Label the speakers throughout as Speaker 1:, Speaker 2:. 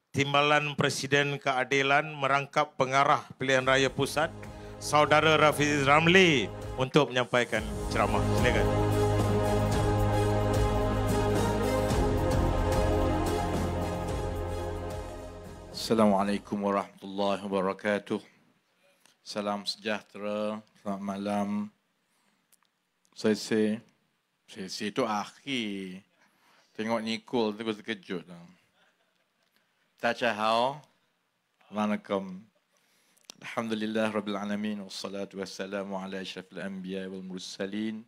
Speaker 1: Timbalan Presiden Keadilan merangkap pengarah pilihan raya pusat, Saudara Rafizi Ramli, untuk menyampaikan ceramah. Silakan.
Speaker 2: Assalamualaikum warahmatullahi wabarakatuh. Salam sejahtera, selamat malam. Saya itu akhir. Tengok Nicole tu terkejut. Tachahau. Assalamualaikum. Alhamdulillah Rabbil Alamin. Wassalatu wassalamu ala asyrafil anbiya wal mursalin.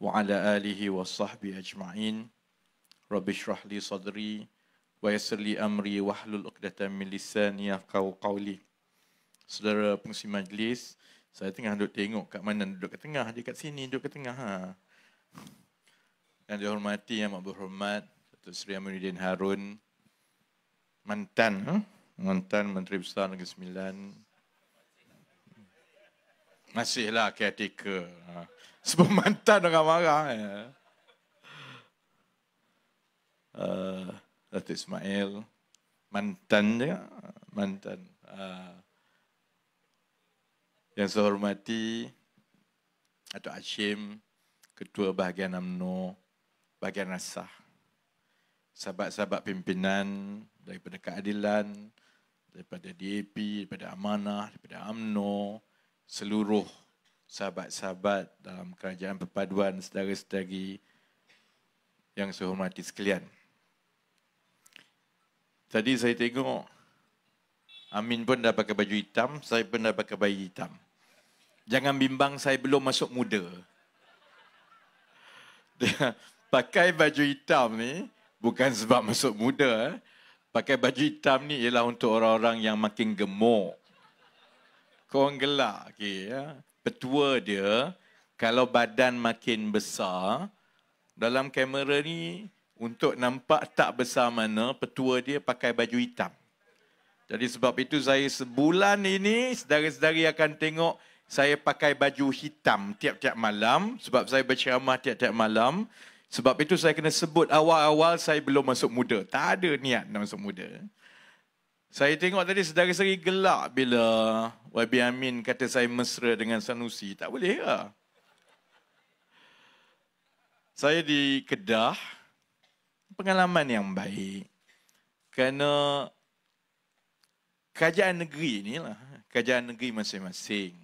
Speaker 2: Wa ala alihi wa sahbihi ajma'in. Rabbi syrah li sadri. Wa yassir li amri wahlul 'uqdatam min lisani yafqahu qawli. Saudara pengurusi majlis, saya tengah duduk tengok kat mana duduk kat tengah, dia kat sini duduk kat tengah. Yang dihormati yang amat berhormat Datuk Seri Aminuddin Harun, mantan Menteri Besar Negeri Sembilan. Masihlah caretaker. Sebab mantan orang marah. Datuk Ismail, mantan juga, mantan. Yang saya hormati Datuk Hashim, Ketua Bahagian UMNO, Bahagian Rasah, sahabat-sahabat pimpinan daripada Keadilan, daripada DAP, daripada Amanah, daripada UMNO, seluruh sahabat-sahabat dalam Kerajaan Perpaduan, saudara-saudari yang saya hormati sekalian. Tadi saya tengok Amin pun dah pakai baju hitam, saya pun dah pakai baju hitam. Jangan bimbang, saya belum masuk muda. Dia pakai baju hitam ni bukan sebab masuk muda. Pakai baju hitam ni ialah untuk orang-orang yang makin gemuk. Korang gelak. Okay, ya. Petua dia, kalau badan makin besar, dalam kamera ni, untuk nampak tak besar mana, petua dia pakai baju hitam. Jadi sebab itu saya sebulan ini, saudara-saudari akan tengok saya pakai baju hitam tiap-tiap malam. Sebab saya berceramah tiap-tiap malam. Sebab itu saya kena sebut awal-awal saya belum masuk muda. Tak ada niat nak masuk muda. Saya tengok tadi saudara-saudari gelak bila YB Amin kata saya mesra dengan Sanusi. Tak boleh ke? Saya di Kedah, pengalaman yang baik. Kerana kerajaan negeri inilah, kerajaan negeri masing-masing.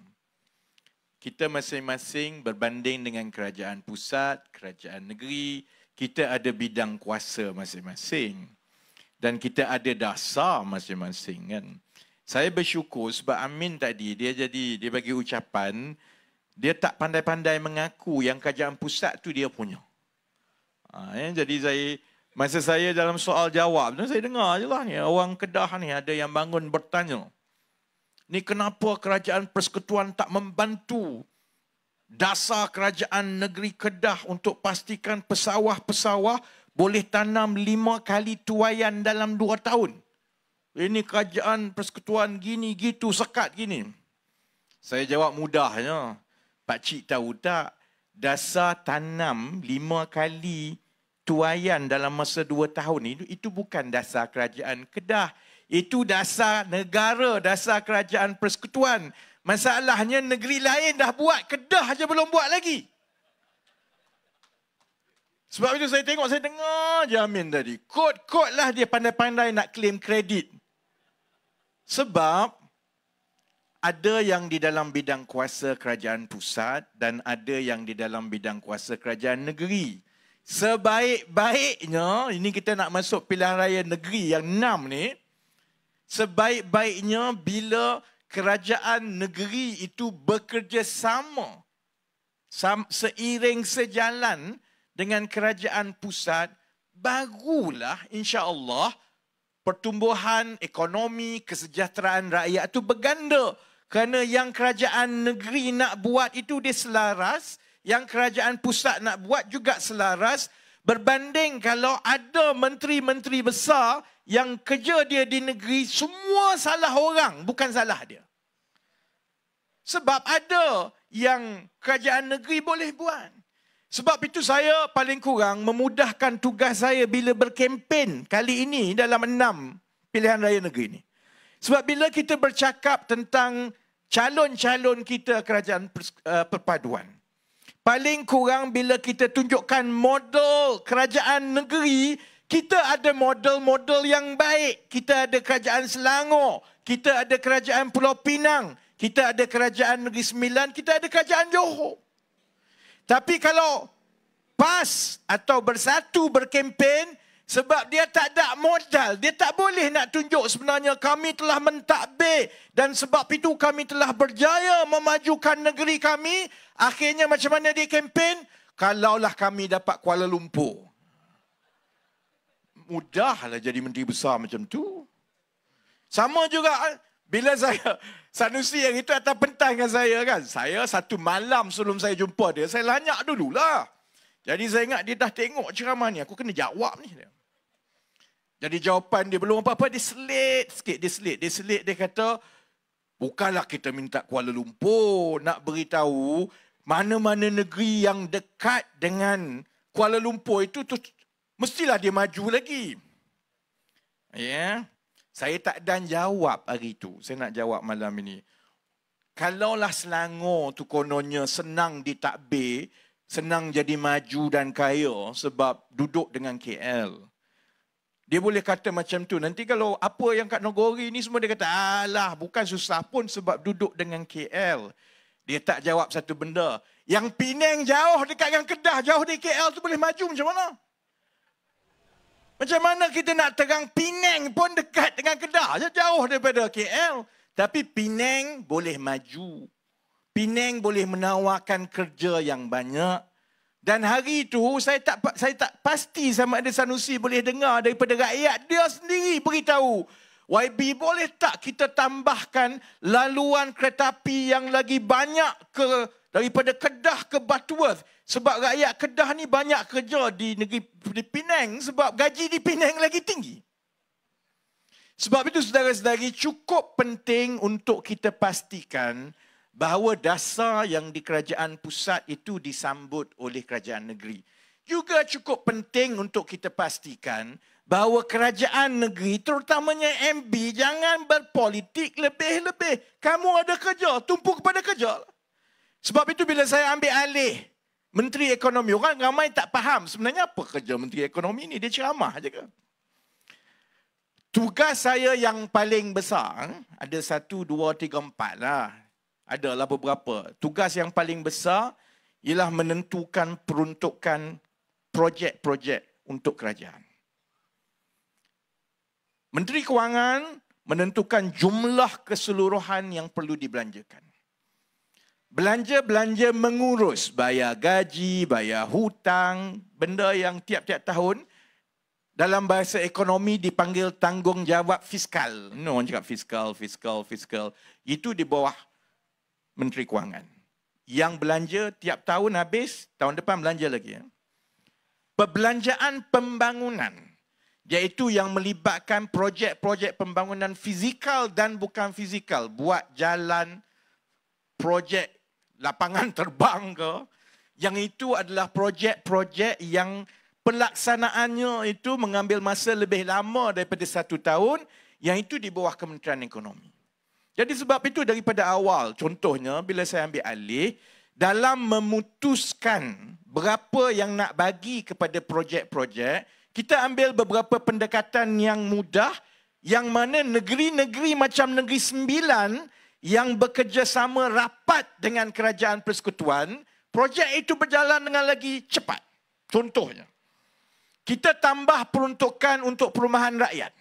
Speaker 2: Kita masing-masing berbanding dengan kerajaan pusat, kerajaan negeri, kita ada bidang kuasa masing-masing. Dan kita ada dasar masing-masing, kan. Saya bersyukur sebab Amin tadi, dia bagi ucapan, dia tak pandai-pandai mengaku yang kerajaan pusat tu dia punya. Jadi masa saya dalam soal jawab, saya dengar je lah ni, orang Kedah ni ada yang bangun bertanya, ni kenapa kerajaan persekutuan tak membantu dasar kerajaan negeri Kedah untuk pastikan pesawah-pesawah boleh tanam 5 kali tuaian dalam 2 tahun. Ini kerajaan persekutuan gini, gitu, sekat gini. Saya jawab mudahnya, pakcik tahu tak, dasar tanam 5 kali tuaian dalam masa 2 tahun itu bukan dasar kerajaan Kedah. Itu dasar negara, dasar kerajaan persekutuan. Masalahnya negeri lain dah buat, Kedah aja belum buat lagi. Sebab itu saya tengok, saya dengar je Amin tadi. Kod-kod lah dia pandai-pandai nak claim kredit. Sebab ada yang di dalam bidang kuasa kerajaan pusat dan ada yang di dalam bidang kuasa kerajaan negeri. Sebaik-baiknya, ini kita nak masuk pilihan raya negeri yang 6 ni, sebaik-baiknya bila kerajaan negeri itu bekerjasama seiring sejalan dengan kerajaan pusat, barulah insya-Allah pertumbuhan ekonomi, kesejahteraan rakyat itu berganda. Kerana yang kerajaan negeri nak buat itu dia selaras, yang kerajaan pusat nak buat juga selaras, berbanding kalau ada menteri-menteri besar yang kerja dia di negeri, semua salah orang, bukan salah dia. Sebab ada yang kerajaan negeri boleh buat. Sebab itu saya paling kurang memudahkan tugas saya bila berkempen kali ini dalam 6 pilihan raya negeri ni. Sebab bila kita bercakap tentang calon-calon kita kerajaan perpaduan, paling kurang bila kita tunjukkan model kerajaan negeri, kita ada model-model yang baik. Kita ada kerajaan Selangor, kita ada kerajaan Pulau Pinang, kita ada kerajaan Negeri Sembilan, kita ada kerajaan Johor. Tapi kalau PAS atau Bersatu berkempen, sebab dia tak ada modal, dia tak boleh nak tunjuk sebenarnya kami telah mentadbir dan sebab itu kami telah berjaya memajukan negeri kami. Akhirnya macam mana dia kempen? Kalaulah kami dapat Kuala Lumpur. Mudahlah jadi menteri besar macam tu. Sama juga bila Sanusi yang itu atas pentas dengan saya kan. Saya satu malam sebelum saya jumpa dia, saya lanyak dululah. Jadi saya ingat dia dah tengok ceramah ni, aku kena jawab ni. Jadi jawapan dia belum apa-apa, dia selit sikit, dia kata, bukanlah kita minta Kuala Lumpur, nak beritahu mana-mana negeri yang dekat dengan Kuala Lumpur itu mestilah dia maju lagi. Ya, saya tak dan jawab hari itu, saya nak jawab malam ini. Kalaulah Selangor tu kononnya senang ditadbir, senang jadi maju dan kaya sebab duduk dengan KL. Dia boleh kata macam tu. Nanti kalau apa yang kat Nogori ni semua dia kata, alah bukan susah pun sebab duduk dengan KL. Dia tak jawab satu benda. Yang Penang jauh dekat dengan Kedah, jauh dari KL tu boleh maju macam mana? Macam mana kita nak terang Penang pun dekat dengan Kedah, jauh daripada KL. Tapi Penang boleh maju. Penang boleh menawarkan kerja yang banyak. Dan hari itu saya tak pasti sama ada Sanusi boleh dengar daripada rakyat dia sendiri beritahu, YB boleh tak kita tambahkan laluan kereta api yang lagi banyak daripada Kedah ke Butterworth, sebab rakyat Kedah ni banyak kerja di negeri di Penang sebab gaji di Penang lagi tinggi. Sebab itu saudara-saudari, cukup penting untuk kita pastikan bahawa dasar yang di kerajaan pusat itu disambut oleh kerajaan negeri. Juga cukup penting untuk kita pastikan bahawa kerajaan negeri, terutamanya MB, jangan berpolitik lebih-lebih. Kamu ada kerja, tumpu kepada kerja. Sebab itu bila saya ambil alih Menteri Ekonomi, orang ramai tak faham sebenarnya apa kerja Menteri Ekonomi ni. Dia ceramah je ke? Tugas saya yang paling besar, ada 1, 2, 3, 4 lah. Adalah beberapa. Tugas yang paling besar ialah menentukan peruntukan projek-projek untuk kerajaan. Menteri Kewangan menentukan jumlah keseluruhan yang perlu dibelanjakan. Belanja-belanja mengurus, bayar gaji, bayar hutang, benda yang tiap-tiap tahun dalam bahasa ekonomi dipanggil tanggungjawab fiskal. Orang cakap fiskal. Itu di bawah Menteri Kewangan. Yang belanja tiap tahun habis, tahun depan belanja lagi. Perbelanjaan pembangunan, iaitu yang melibatkan projek-projek pembangunan fizikal dan bukan fizikal. Buat jalan, projek lapangan terbang ke. Yang itu adalah projek-projek yang pelaksanaannya itu mengambil masa lebih lama daripada 1 tahun. Yang itu di bawah Kementerian Ekonomi. Jadi sebab itu daripada awal, contohnya bila saya ambil alih, dalam memutuskan berapa yang nak bagi kepada projek-projek, kita ambil beberapa pendekatan yang mudah, yang mana negeri-negeri macam Negeri Sembilan yang bekerjasama rapat dengan Kerajaan Persekutuan, projek itu berjalan dengan lagi cepat. Contohnya, kita tambah peruntukan untuk perumahan rakyat.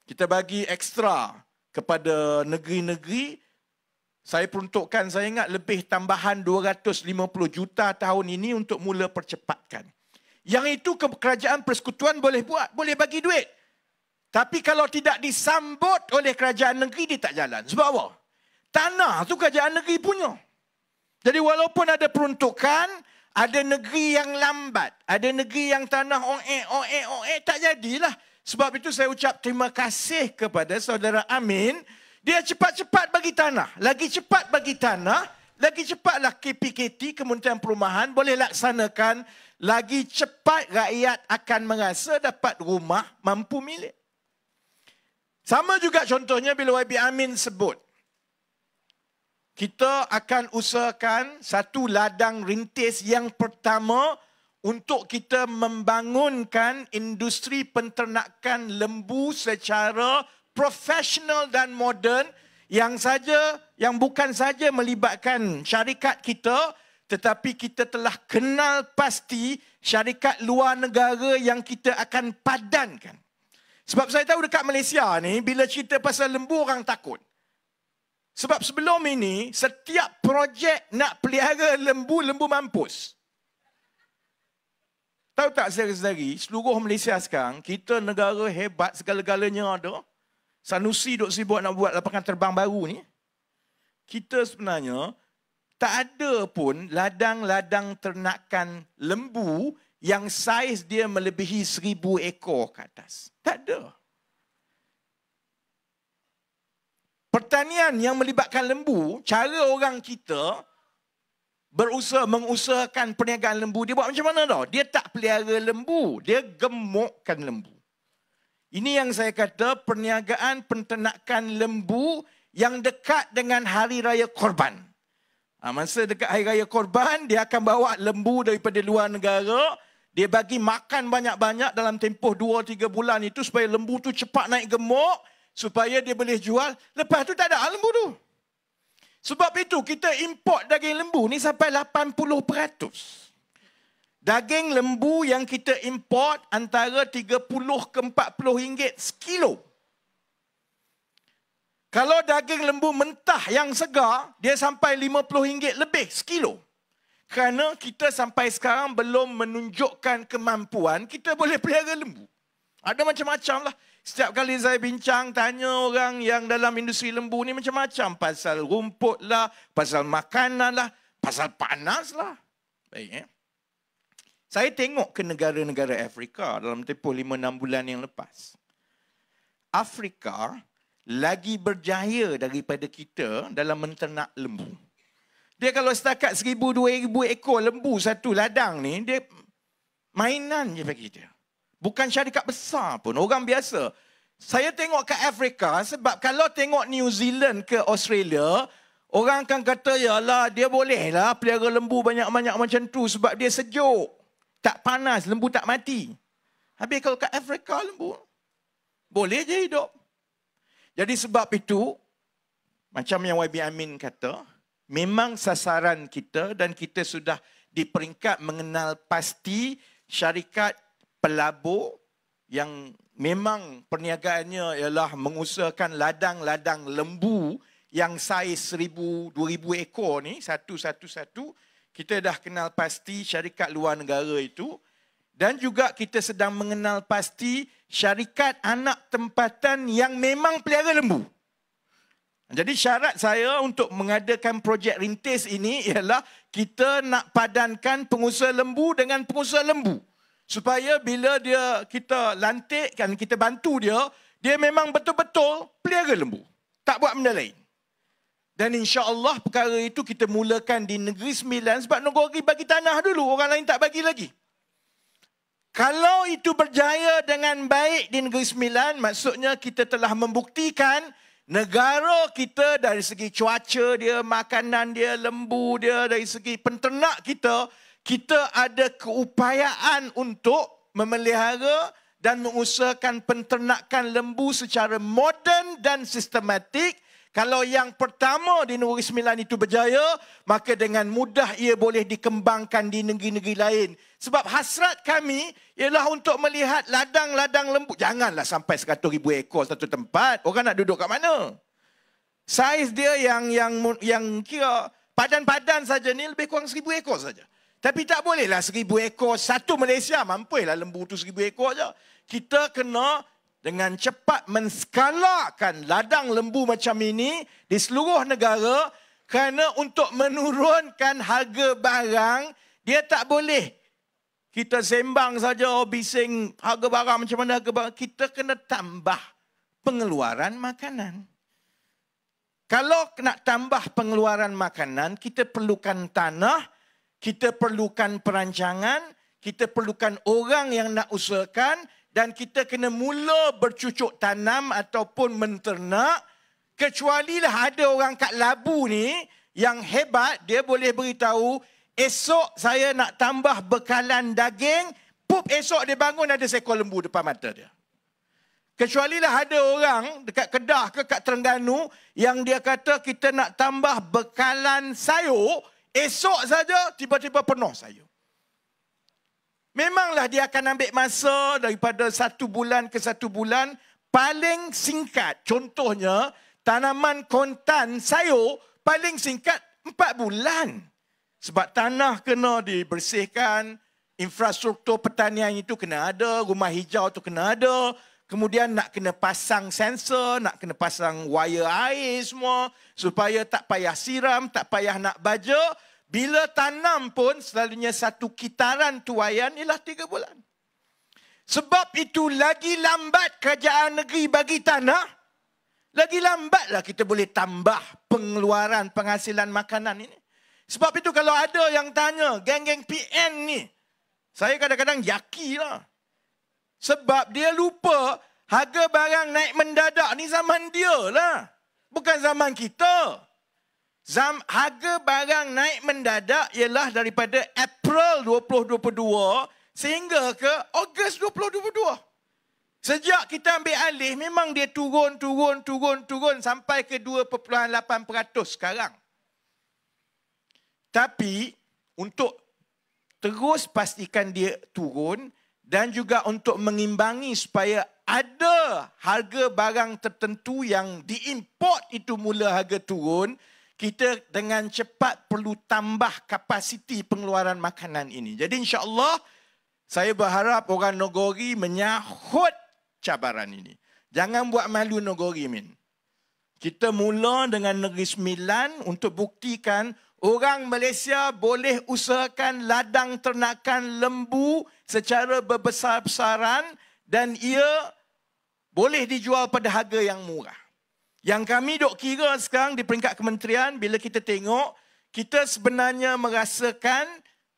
Speaker 2: Kita bagi ekstra kepada negeri-negeri. Saya peruntukkan, saya ingat lebih tambahan 250 juta tahun ini untuk mula percepatkan. Yang itu Kerajaan Persekutuan boleh buat, boleh bagi duit. Tapi kalau tidak disambut oleh kerajaan negeri, dia tak jalan. Sebab apa? Tanah tu kerajaan negeri punya. Jadi walaupun ada peruntukan, ada negeri yang lambat, ada negeri yang tanah tak jadilah. Sebab itu saya ucap terima kasih kepada saudara Amin. Dia cepat-cepat bagi tanah. Lagi cepat bagi tanah, lagi cepatlah KPKT, Kementerian Perumahan, boleh laksanakan. Lagi cepat rakyat akan merasa dapat rumah mampu milik. Sama juga contohnya bila YB Amin sebut, kita akan usahakan satu ladang rintis yang pertama untuk kita membangunkan industri penternakan lembu secara profesional dan moden yang bukan saja melibatkan syarikat kita, tetapi kita telah kenal pasti syarikat luar negara yang kita akan padankan. Sebab saya tahu dekat Malaysia ni, bila cerita pasal lembu orang takut. Sebab sebelum ini, setiap projek nak pelihara lembu mampus. Tahu tak saudara-saudari, seluruh Malaysia sekarang, kita negara hebat, segala-galanya ada. Sanusi duk sibuk nak buat lapangan terbang baru ni. Kita sebenarnya tak ada pun ladang-ladang ternakan lembu yang saiz dia melebihi 1,000 ekor ke atas. Tak ada. Pertanian yang melibatkan lembu, cara orang kita mengusahakan perniagaan lembu, dia buat macam mana tau? Dia tak pelihara lembu, dia gemukkan lembu. Ini yang saya kata perniagaan penternakan lembu yang dekat dengan Hari Raya Korban. Masa dekat Hari Raya Korban, dia akan bawa lembu daripada luar negara. Dia bagi makan banyak-banyak dalam tempoh 2-3 bulan itu supaya lembu tu cepat naik gemuk, supaya dia boleh jual. Lepas tu tak ada lembu tu. Sebab itu kita import daging lembu ni sampai 80%. Daging lembu yang kita import antara 30 ke 40 ringgit sekilo. Kalau daging lembu mentah yang segar, dia sampai 50 ringgit lebih sekilo. Kerana kita sampai sekarang belum menunjukkan kemampuan kita boleh pelihara lembu. Ada macam-macam lah. Setiap kali saya bincang, tanya orang yang dalam industri lembu ni macam-macam. Pasal rumput lah, pasal makanan lah, pasal panas lah. Baik, Saya tengok ke negara-negara Afrika dalam tempoh 5-6 bulan yang lepas. Afrika lagi berjaya daripada kita dalam menternak lembu. Dia kalau setakat 1,000-2,000 ekor lembu satu ladang ni, dia mainan je bagi dia. Bukan syarikat besar pun, orang biasa. Saya tengok ke Afrika sebab kalau tengok New Zealand ke Australia, orang akan kata, yalah dia bolehlah pelihara lembu banyak-banyak macam tu sebab dia sejuk. Tak panas, lembu tak mati. Habis kalau kat Afrika lembu, boleh je hidup. Jadi sebab itu, macam yang YB Amin kata, memang sasaran kita dan kita sudah di peringkat mengenal pasti syarikat pelabur yang memang perniagaannya ialah mengusahakan ladang-ladang lembu yang saiz 1,000-2,000 ekor ni, satu-satu-satu. Kita dah kenal pasti syarikat luar negara itu. Dan juga kita sedang mengenal pasti syarikat anak tempatan yang memang pelihara lembu. Jadi syarat saya untuk mengadakan projek rintis ini ialah kita nak padankan pengusaha lembu dengan pengusaha lembu. Supaya bila kita lantikkan, kita bantu dia memang betul-betul pelihara lembu. Tak buat benda lain. Dan insya-Allah perkara itu kita mulakan di Negeri Sembilan sebab Negeri bagi tanah dulu, orang lain tak bagi lagi. Kalau itu berjaya dengan baik di Negeri Sembilan, maksudnya kita telah membuktikan negara kita dari segi cuaca dia, makanan dia, lembu dia, dari segi penternak kita, kita ada keupayaan untuk memelihara dan mengusahakan penternakan lembu secara moden dan sistematik. Kalau yang pertama di Negeri Sembilan itu berjaya, maka dengan mudah ia boleh dikembangkan di negeri-negeri lain. Sebab hasrat kami ialah untuk melihat ladang-ladang lembu. Janganlah sampai 100,000 ekor satu tempat. Orang nak duduk kat mana? Saiz dia yang kira padan-padan saja ni lebih kurang 1,000 ekor saja. Tapi tak bolehlah 1,000 ekor satu Malaysia. Mampulah lembu tu 1,000 ekor saja. Kita kena dengan cepat menskalakan ladang lembu macam ini di seluruh negara kerana untuk menurunkan harga barang, dia tak boleh kita sembang saja, bising harga barang macam mana harga barang. Kita kena tambah pengeluaran makanan. Kalau nak tambah pengeluaran makanan, kita perlukan tanah, kita perlukan perancangan, kita perlukan orang yang nak usahakan,
Speaker 3: dan kita kena mula bercucuk tanam ataupun menternak, kecualilah ada orang kat Labu ni yang hebat, dia boleh beritahu, esok saya nak tambah bekalan daging, esok dia bangun ada seekor lembu depan mata dia. Kecualilah ada orang dekat Kedah ke kat Terengganu yang dia kata kita nak tambah bekalan sayur, esok saja tiba-tiba penuh sayur. Memanglah dia akan ambil masa daripada 1 bulan ke 1 bulan, paling singkat. Contohnya, tanaman kontan sayur paling singkat 4 bulan. Sebab tanah kena dibersihkan, infrastruktur pertanian itu kena ada, rumah hijau tu kena ada, kemudian nak kena pasang sensor, nak kena pasang wire air semua, supaya tak payah siram, tak payah nak baja. Bila tanam pun selalunya 1 kitaran tuaian ialah 3 bulan. Sebab itu lagi lambat kerajaan negeri bagi tanah, lagi lambatlah kita boleh tambah pengeluaran penghasilan makanan ini. Sebab itu kalau ada yang tanya, geng-geng PN ni, saya kadang-kadang yakilah. Sebab dia lupa harga barang naik mendadak ni zaman dia lah. Bukan zaman kita. Harga barang naik mendadak ialah daripada April 2022 sehingga ke Ogos 2022. Sejak kita ambil alih, memang dia turun sampai ke 2.8% sekarang. Tapi untuk terus pastikan dia turun dan juga untuk mengimbangi supaya ada harga barang tertentu yang diimport itu mula harga turun, kita dengan cepat perlu tambah kapasiti pengeluaran makanan ini. Jadi insya-Allah saya berharap orang Nogori menyahut cabaran ini. Jangan buat malu Nogori, Min. Kita mula dengan Negeri Sembilan untuk buktikan orang Malaysia boleh usahakan ladang ternakan lembu secara berbesar-besaran dan ia boleh dijual pada harga yang murah. Yang kami dok kira sekarang di peringkat kementerian, bila kita tengok, kita sebenarnya merasakan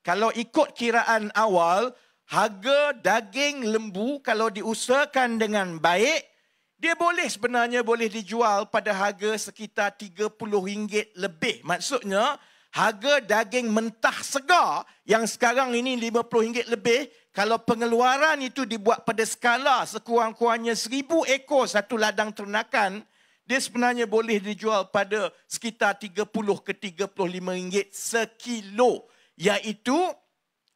Speaker 3: kalau ikut kiraan awal, harga daging lembu kalau diusahakan dengan baik, dia sebenarnya boleh dijual pada harga sekitar RM30 lebih. Maksudnya, harga daging mentah segar yang sekarang ini RM50 lebih, kalau pengeluaran itu dibuat pada skala sekurang-kurangnya 1,000 ekor satu ladang ternakan, dia sebenarnya boleh dijual pada sekitar RM30 ke RM35 sekilo. Iaitu,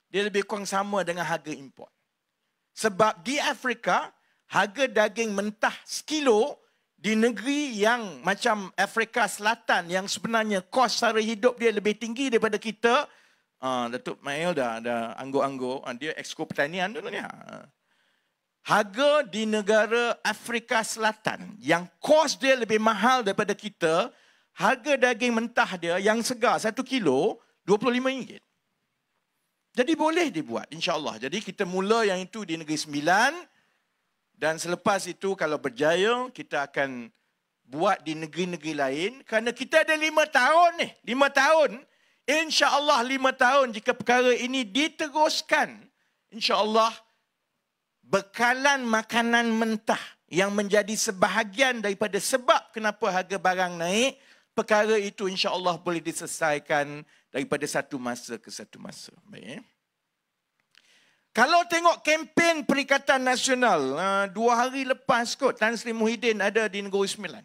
Speaker 3: dia lebih kurang sama dengan harga import. Sebab di Afrika, harga daging mentah sekilo di negeri yang macam Afrika Selatan yang sebenarnya kos sara hidup dia lebih tinggi daripada kita. Datuk Mail dah anggur-anggur. Dia exco pertanian dulu ni. Harga di negara Afrika Selatan yang kos dia lebih mahal daripada kita, harga daging mentah dia yang segar 1 kilo RM25. Jadi boleh dibuat insya-Allah. Jadi kita mula yang itu di Negeri Sembilan. Dan selepas itu kalau berjaya, kita akan buat di negeri-negeri lain. Kerana kita ada 5 tahun ni. 5 tahun. InsyaAllah 5 tahun jika perkara ini diteruskan. InsyaAllah bekalan makanan mentah yang menjadi sebahagian daripada sebab kenapa harga barang naik. Perkara itu insyaAllah boleh diselesaikan daripada satu masa ke satu masa. Baik. Kalau tengok kempen Perikatan Nasional, 2 hari lepas kot Tan Sri Muhyiddin ada di Negeri Sembilan.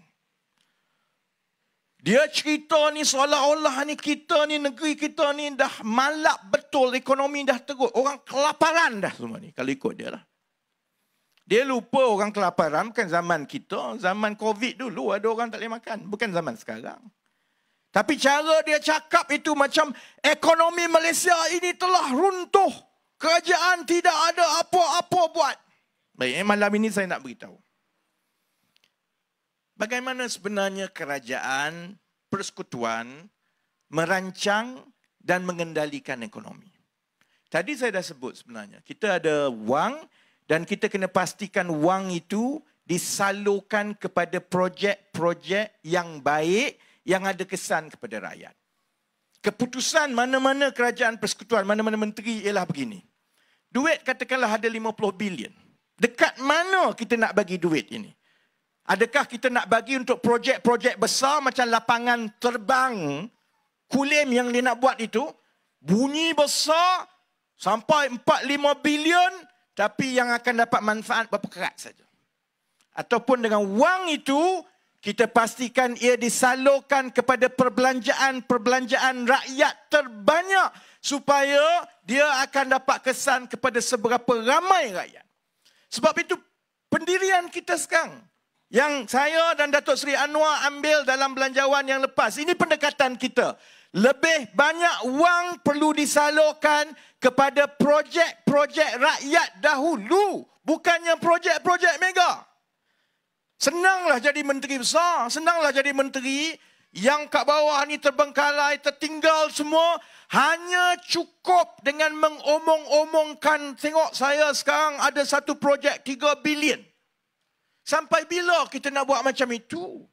Speaker 3: Dia cerita ni seolah-olah ni kita ni, negeri kita ni dah malap betul, ekonomi dah teruk. Orang kelaparan dah semua ni, kalau ikut dia lah. Dia lupa orang kelaparan bukan zaman kita, zaman Covid dulu ada orang tak boleh makan. Bukan zaman sekarang. Tapi cara dia cakap itu macam ekonomi Malaysia ini telah runtuh. Kerajaan tidak ada apa-apa buat. Baik, malam ini saya nak beritahu. Bagaimana sebenarnya kerajaan persekutuan merancang dan mengendalikan ekonomi. Tadi saya dah sebut sebenarnya. Kita ada wang dan kita kena pastikan wang itu disalurkan kepada projek-projek yang baik yang ada kesan kepada rakyat. Keputusan mana-mana kerajaan persekutuan, mana-mana menteri ialah begini. Duit katakanlah ada 50 bilion. Dekat mana kita nak bagi duit ini? Adakah kita nak bagi untuk projek-projek besar macam lapangan terbang Kulim yang dia nak buat itu? Bunyi besar sampai 4-5 bilion, tapi yang akan dapat manfaat berapa kerat saja. Ataupun dengan wang itu, kita pastikan ia disalurkan kepada perbelanjaan rakyat terbanyak supaya dia akan dapat kesan kepada seberapa ramai rakyat. Sebab itu pendirian kita sekarang yang saya dan Datuk Seri Anwar ambil dalam belanjawan yang lepas, ini pendekatan kita. Lebih banyak wang perlu disalurkan kepada projek-projek rakyat dahulu, bukannya projek-projek mega. Senanglah jadi menteri besar, senanglah jadi menteri yang kat bawah ni terbengkalai, tertinggal semua. Hanya cukup dengan mengomong-omongkan, tengok saya sekarang ada satu projek 3 bilion. Sampai bila kita nak buat macam itu?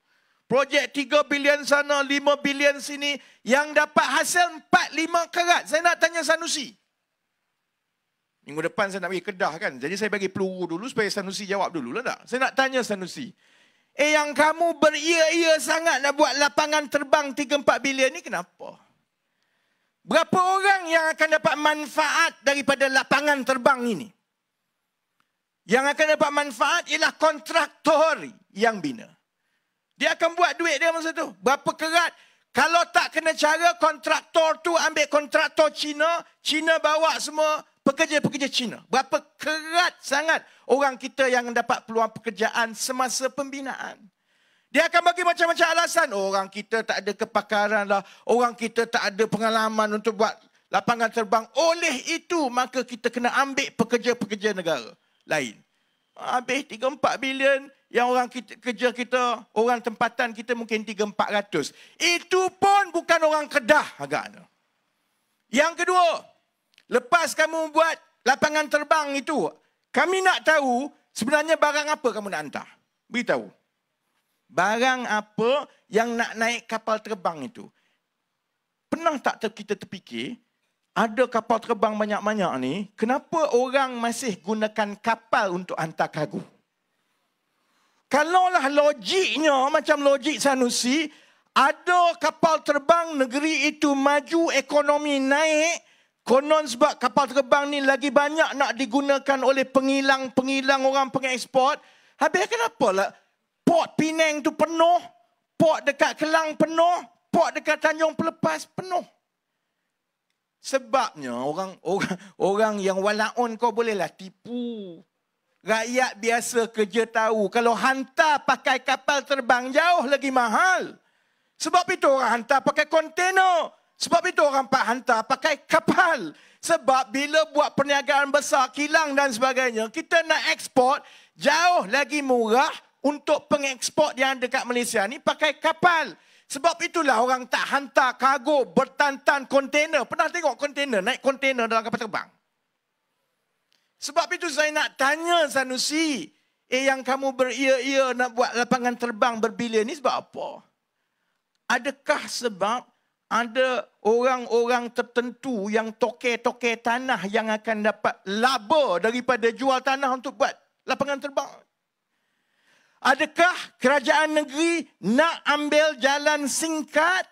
Speaker 3: Projek 3 bilion sana, 5 bilion sini, yang dapat hasil 4-5 karat. Saya nak tanya Sanusi. Minggu depan saya nak pergi Kedah kan. Jadi saya bagi peluru dulu supaya Sanusi jawab dulu lah tak? Saya nak tanya Sanusi. Yang kamu beria-ia sangat nak buat lapangan terbang 3-4 bilion ni kenapa? Berapa orang yang akan dapat manfaat daripada lapangan terbang ini? Yang akan dapat manfaat ialah kontraktor yang bina. Dia akan buat duit dia masa tu. Berapa kerat? Kalau tak kena cara, kontraktor tu ambil kontraktor Cina. Cina bawa semua pekerja-pekerja Cina. Berapa kerat sangat orang kita yang dapat peluang pekerjaan semasa pembinaan. Dia akan bagi macam-macam alasan. Orang kita tak ada kepakaran lah. Orang kita tak ada pengalaman untuk buat lapangan terbang. Oleh itu, maka kita kena ambil pekerja-pekerja negara lain. Habis 3-4 bilion, yang orang kerja kita, orang tempatan kita mungkin 300-400. Itu pun bukan orang Kedah agaknya. Yang kedua, lepas kamu buat lapangan terbang itu, kami nak tahu sebenarnya barang apa kamu nak hantar. Beritahu. Barang apa yang nak naik kapal terbang itu? Pernah tak kita terfikir, ada kapal terbang banyak-banyak ni, kenapa orang masih gunakan kapal untuk hantar kargo? Kalaulah logiknya macam logik Sanusi, ada kapal terbang, negeri itu maju, ekonomi naik, konon sebab kapal terbang ni lagi banyak nak digunakan oleh pengilang-pengilang orang pengeksport. Habis kenapa lah Port Penang tu penuh, port dekat Kelang penuh, port dekat Tanjung Pelepas penuh. Sebabnya orang yang walaun kau bolehlah tipu. Rakyat biasa kerja tahu kalau hantar pakai kapal terbang jauh lagi mahal. Sebab itu orang hantar pakai kontainer. Sebab itu orang hantar pakai kapal. Sebab bila buat perniagaan besar, kilang dan sebagainya, kita nak ekspor jauh lagi murah untuk pengeksport yang dekat Malaysia ni pakai kapal. Sebab itulah orang tak hantar kargo bertantan kontainer. Pernah tengok kontainer, naik kontainer dalam kapal terbang? Sebab itu saya nak tanya Sanusi, yang kamu beria-ia nak buat lapangan terbang berbilion ni sebab apa? Adakah sebab ada orang-orang tertentu yang toke-toke tanah yang akan dapat laba daripada jual tanah untuk buat lapangan terbang? Adakah kerajaan negeri nak ambil jalan singkat,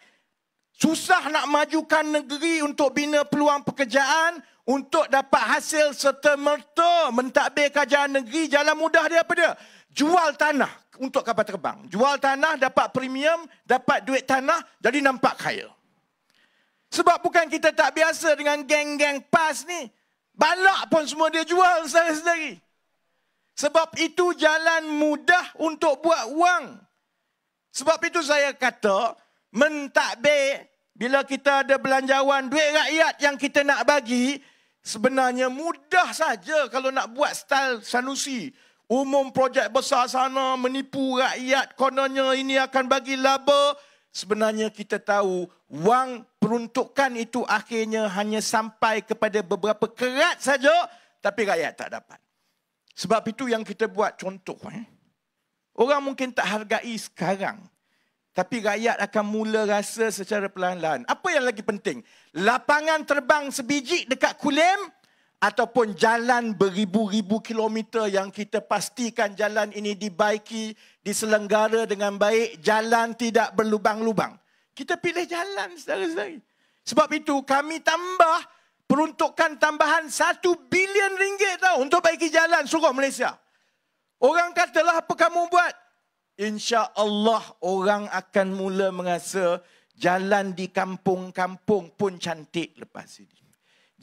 Speaker 3: susah nak majukan negeri untuk bina peluang pekerjaan, untuk dapat hasil serta-merta mentadbir kerajaan negeri? Jalan mudah dia apa dia? Jual tanah untuk kapal terbang. Jual tanah, dapat premium, dapat duit tanah, jadi nampak kaya. Sebab bukan kita tak biasa dengan geng-geng PAS ni. Balak pun semua dia jual sendiri-sendiri. Sebab itu jalan mudah untuk buat wang. Sebab itu saya kata, mentadbir, bila kita ada belanjawan duit rakyat yang kita nak bagi, sebenarnya mudah saja kalau nak buat style Sanusi. Umum projek besar sana, menipu rakyat, kononnya ini akan bagi laba. Sebenarnya kita tahu, wang peruntukan itu akhirnya hanya sampai kepada beberapa kerat saja, tapi rakyat tak dapat. Sebab itu yang kita buat contoh. Orang mungkin tak hargai sekarang. Tapi rakyat akan mula rasa secara perlahan-lahan. Apa yang lagi penting? Lapangan terbang sebiji dekat Kulim ataupun jalan beribu-ribu kilometer yang kita pastikan jalan ini dibaiki, diselenggara dengan baik, jalan tidak berlubang-lubang. Kita pilih jalan, saudara-saudari. Sebab itu kami tambah peruntukan tambahan 1 bilion ringgit tau untuk baiki jalan seluruh Malaysia. Orang katalah apa kamu buat? InsyaAllah orang akan mula merasa jalan di kampung-kampung pun cantik lepas ini.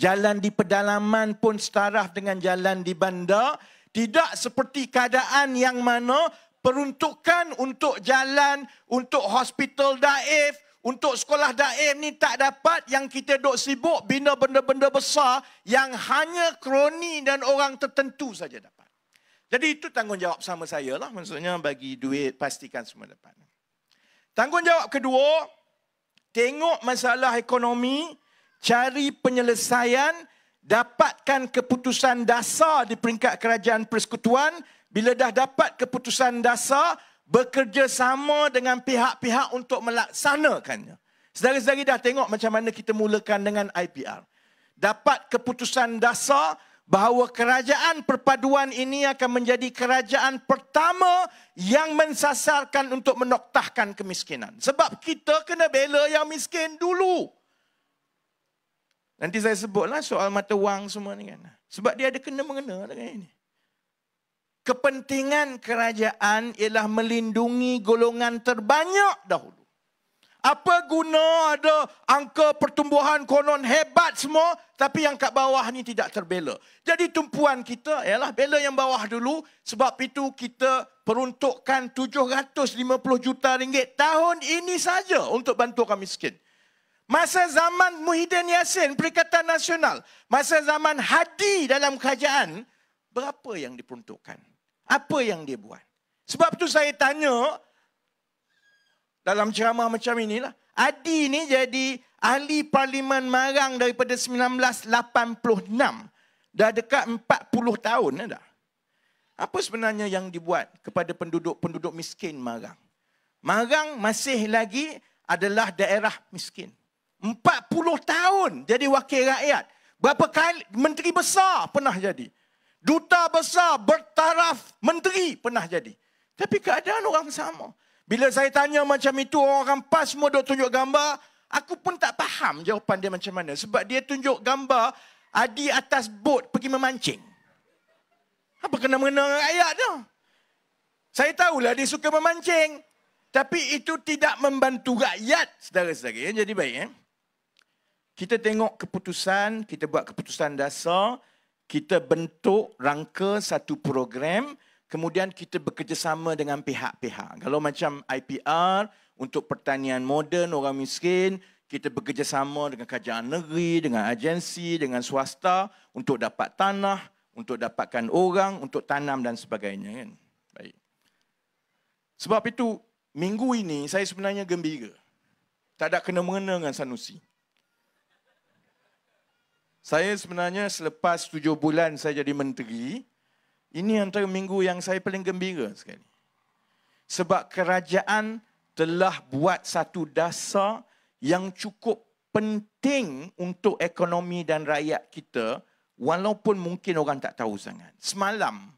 Speaker 3: Jalan di pedalaman pun setaraf dengan jalan di bandar. Tidak seperti keadaan yang mana peruntukan untuk jalan, untuk hospital daif, untuk sekolah daif ni tak dapat, yang kita duk sibuk bina benda-benda besar yang hanya kroni dan orang tertentu saja dapat. Jadi itu tanggungjawab sama saya lah. Maksudnya bagi duit, pastikan semua dapat. Tanggungjawab kedua, tengok masalah ekonomi, cari penyelesaian, dapatkan keputusan dasar di peringkat kerajaan persekutuan. Bila dah dapat keputusan dasar, bekerjasama dengan pihak-pihak untuk melaksanakannya. Saudara-saudari dah tengok macam mana kita mulakan dengan IPR. Dapat keputusan dasar bahawa kerajaan perpaduan ini akan menjadi kerajaan pertama yang mensasarkan untuk menoktahkan kemiskinan. Sebab kita kena bela yang miskin dulu. Nanti saya sebutlah soal mata wang semua ni kan. Sebab dia ada kena-mengena dengan ini. Kepentingan kerajaan ialah melindungi golongan terbanyak dahulu. Apa guna ada angka pertumbuhan konon hebat semua, tapi yang kat bawah ni tidak terbela. Jadi tumpuan kita ialah bela yang bawah dulu. Sebab itu kita peruntukkan 750 juta ringgit tahun ini saja untuk bantu orang miskin. Masa zaman Muhyiddin Yassin, Perikatan Nasional, masa zaman Hadi dalam kerajaan, berapa yang diperuntukkan? Apa yang dia buat? Sebab tu saya tanya, dalam ceramah macam inilah, Adi ni jadi ahli Parlimen Marang daripada 1986. Dah dekat 40 tahun dah. Apa sebenarnya yang dibuat kepada penduduk-penduduk miskin Marang? Marang masih lagi adalah daerah miskin. 40 tahun jadi wakil rakyat. Berapa kali menteri besar pernah jadi. Duta besar bertaraf menteri pernah jadi. Tapi keadaan orang sama. Bila saya tanya macam itu, orang PAS semua duk tunjuk gambar, aku pun tak faham jawapan dia macam mana. Sebab dia tunjuk gambar Adi atas bot pergi memancing. Apa kena-mengena dengan rakyat tu? Saya tahulah dia suka memancing. Tapi itu tidak membantu rakyat, saudara-saudara. Jadi baik. Kita tengok keputusan, kita buat keputusan dasar, kita bentuk rangka satu program, kemudian kita bekerjasama dengan pihak-pihak. Kalau macam IPR, untuk pertanian moden orang miskin, kita bekerjasama dengan kerajaan negeri, dengan agensi, dengan swasta untuk dapat tanah, untuk dapatkan orang, untuk tanam dan sebagainya. Kan? Baik. Sebab itu, minggu ini saya sebenarnya gembira. Tak ada kena-mengena dengan Sanusi. Saya sebenarnya selepas 7 bulan saya jadi menteri, ini antara minggu yang saya paling gembira sekali. Sebab kerajaan telah buat satu dasar yang cukup penting untuk ekonomi dan rakyat kita, walaupun mungkin orang tak tahu sangat. Semalam,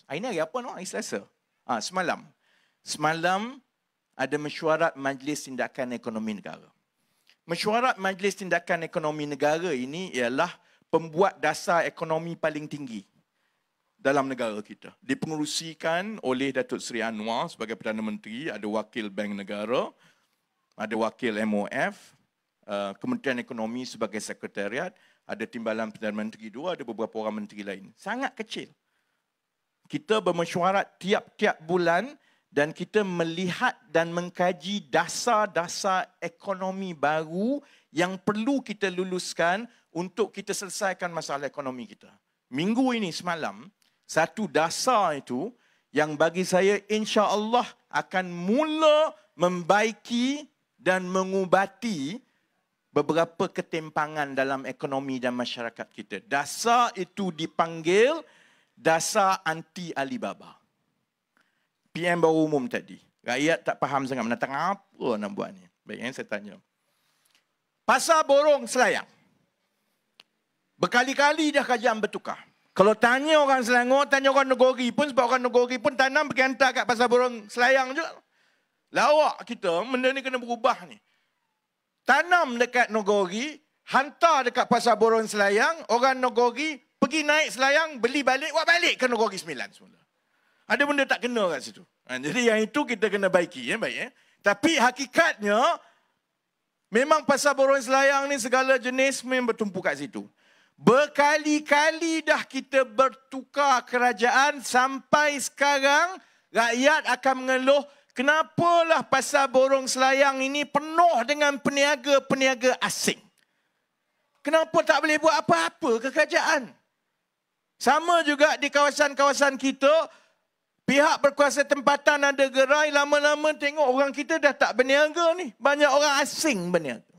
Speaker 3: hari ni hari apa no? Hari Selasa. Semalam ada mesyuarat Majlis Tindakan Ekonomi Negara. Mesyuarat Majlis Tindakan Ekonomi Negara ini ialah pembuat dasar ekonomi paling tinggi dalam negara kita. Dipengerusikan oleh Datuk Seri Anwar sebagai Perdana Menteri, ada wakil Bank Negara, ada wakil MOF, Kementerian Ekonomi sebagai Sekretariat, ada Timbalan Perdana Menteri 2, ada beberapa orang menteri lain. Sangat kecil. Kita bermesyuarat tiap-tiap bulan dan kita melihat dan mengkaji dasar-dasar ekonomi baru yang perlu kita luluskan untuk kita selesaikan masalah ekonomi kita. Minggu ini semalam, satu dasar itu yang bagi saya insya-Allah akan mula membaiki dan mengubati beberapa ketimpangan dalam ekonomi dan masyarakat kita. Dasar itu dipanggil dasar anti Alibaba. PM baru umum tadi. Rakyat tak faham sangat menentang apa nak buat ni. Baik, saya tanya. Pasar borong Selayang. Berkali-kali dah kerajaan bertukar. Kalau tanya orang Selangor, tanya orang Negeri pun, sebab orang Negeri pun tanam pergi hantar kat Pasar Borong Selayang juga. Lawak kita, benda ni kena berubah ni. Tanam dekat Negeri, hantar dekat Pasar Borong Selayang, orang Negeri pergi naik Selayang, beli balik, buat balik ke Negeri 9 semula. Ada benda tak kena kat situ. Jadi yang itu kita kena baiki. Baik. Tapi hakikatnya, memang Pasar Borong Selayang ni segala jenis memang bertumpu kat situ. Berkali-kali dah kita bertukar kerajaan sampai sekarang rakyat akan mengeluh kenapalah Pasar Borong Selayang ini penuh dengan peniaga-peniaga asing. Kenapa tak boleh buat apa-apa ke kerajaan? Sama juga di kawasan-kawasan kita, pihak berkuasa tempatan ada gerai, lama-lama tengok orang kita dah tak berniaga ni. Banyak orang asing berniaga.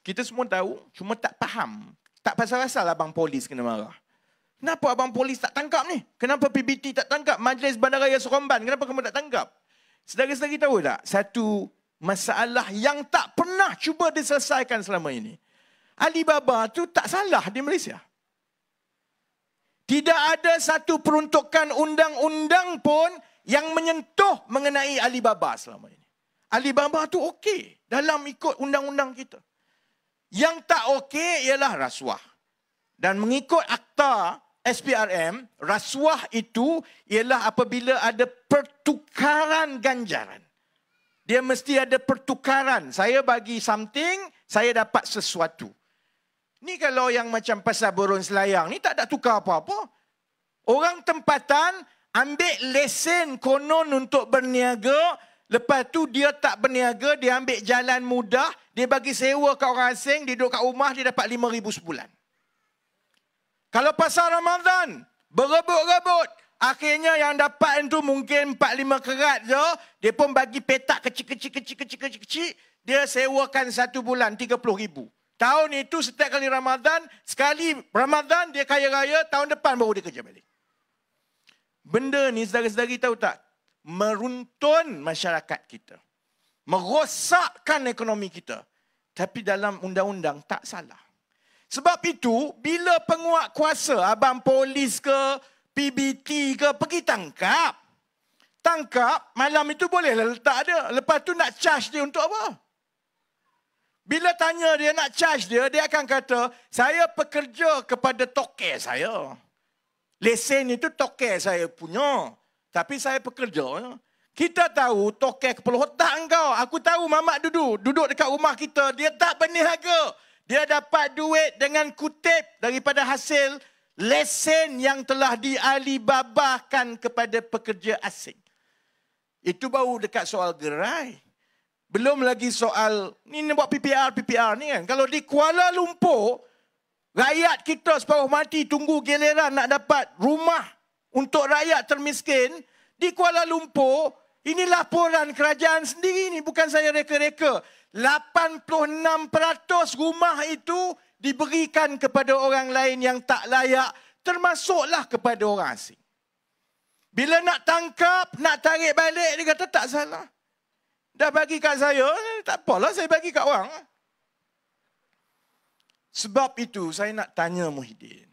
Speaker 3: Kita semua tahu, cuma tak faham. Tak pasal-pasal abang polis kena marah. Kenapa abang polis tak tangkap ni? Kenapa PBT tak tangkap? Majlis Bandaraya Seremban, kenapa kamu tak tangkap? Saudara-saudari tahu tak? Satu masalah yang tak pernah cuba diselesaikan selama ini. Alibaba tu tak salah di Malaysia. Tidak ada satu peruntukan undang-undang pun yang menyentuh mengenai Alibaba selama ini. Alibaba tu okey dalam ikut undang-undang kita. Yang tak okey ialah rasuah. Dan mengikut akta SPRM, rasuah itu ialah apabila ada pertukaran ganjaran. Dia mesti ada pertukaran. Saya bagi something, saya dapat sesuatu. Ni kalau yang macam Pasar Borong Selayang ni tak ada tukar apa-apa. Orang tempatan ambil lesen konon untuk berniaga, lepas tu dia tak berniaga, dia ambil jalan mudah, dia bagi sewa kat orang asing, dia duduk kat rumah, dia dapat 5,000 sebulan. Kalau pasar Ramadan, berebut-rebut, akhirnya yang dapat itu mungkin 4-5 kerat je, dia pun bagi petak kecil-kecil, dia sewakan 1 bulan 30,000. Tahun itu setiap kali Ramadan, sekali Ramadan dia kaya raya, tahun depan baru dia kerja balik. Benda ni saudara-saudari tahu tak? Meruntun masyarakat kita. Merosakkan ekonomi kita. Tapi dalam undang-undang tak salah. Sebab itu, bila penguat kuasa, abang polis ke, PBT ke, pergi tangkap. Tangkap, malam itu bolehlah letak dia. Lepas tu nak charge dia untuk apa? Bila tanya dia nak charge dia, dia akan kata, saya pekerja kepada toke saya. Lesen itu toke saya punya. Tapi saya pekerja. Kita tahu toke kepala otak engkau. Aku tahu Mamat duduk dekat rumah kita. Dia tak berniaga. Dia dapat duit dengan kutip daripada hasil lesen yang telah dialibabakan kepada pekerja asing. Itu baru dekat soal gerai. Belum lagi soal, ni buat PPR ni kan. Kalau di Kuala Lumpur, rakyat kita separuh mati tunggu giliran nak dapat rumah untuk rakyat termiskin. Di Kuala Lumpur, ini laporan kerajaan sendiri ni, bukan saya reka-reka. 86% rumah itu diberikan kepada orang lain yang tak layak, termasuklah kepada orang asing. Bila nak tangkap, nak tarik balik, dia kata tak salah. Dah bagi kat saya, tak apalah saya bagi kat orang. Sebab itu saya nak tanya Muhyiddin.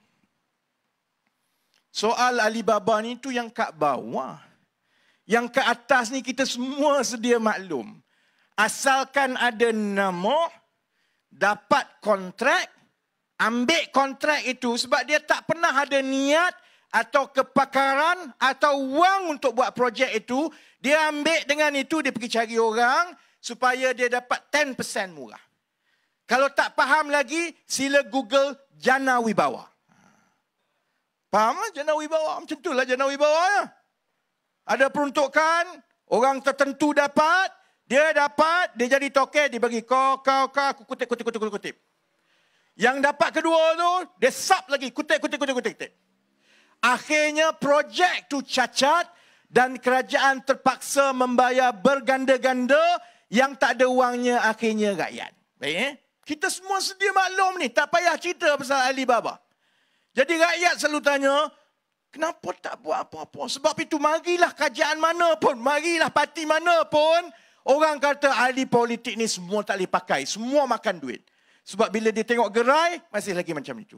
Speaker 3: Soal Alibaba ni tu yang kat bawah. Yang ke atas ni kita semua sedia maklum. Asalkan ada nama, dapat kontrak, ambil kontrak itu sebab dia tak pernah ada niat atau kepakaran atau wang untuk buat projek itu, dia ambil dengan itu, dia pergi cari orang supaya dia dapat 10% murah. Kalau tak faham lagi, sila Google Jana Wibawa. Faham lah Jana Wibawa? Macam itulah Jana Wibawa. Ya? Ada peruntukan, orang tertentu dapat, dia jadi toke, dia bagi kau, aku kutip. Yang dapat kedua tu, dia sub lagi, kutip. Akhirnya projek tu cacat dan kerajaan terpaksa membayar berganda-ganda, yang tak ada wangnya akhirnya rakyat. Baik, kita semua sedia maklum ni, tak payah cerita pasal Alibaba. Jadi rakyat selalu tanya, kenapa tak buat apa-apa? Sebab itu marilah kerajaan mana pun, marilah parti mana pun, orang kata ahli politik ni semua tak boleh pakai, semua makan duit. Sebab bila dia tengok gerai, masih lagi macam itu.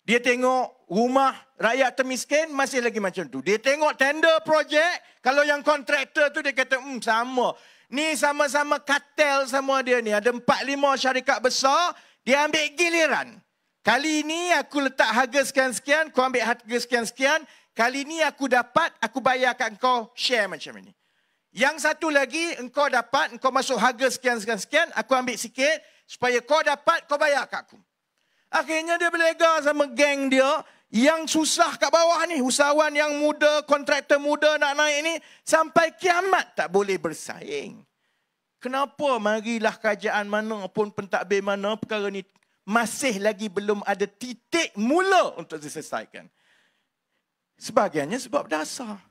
Speaker 3: Dia tengok rumah rakyat termiskin, masih lagi macam tu. Dia tengok tender projek, kalau yang kontraktor tu dia kata, sama. Ni sama-sama kartel sama dia ni. Ada 4-5 syarikat besar, dia ambil giliran. Kali ini aku letak harga sekian-sekian, kau ambil harga sekian-sekian. Kali ini aku dapat, aku bayar kat kau share macam ini. Yang satu lagi, engkau dapat, engkau masuk harga sekian-sekian, aku ambil sikit, supaya kau dapat, kau bayar kat aku. Akhirnya dia berlega sama geng dia yang susah kat bawah ni. Usahawan yang muda, kontraktor muda nak naik ni. Sampai kiamat tak boleh bersaing. Kenapa marilah kerajaan mana pun pentadbir mana perkara ni masih lagi belum ada titik mula untuk diselesaikan. Sebahagiannya sebab dasar.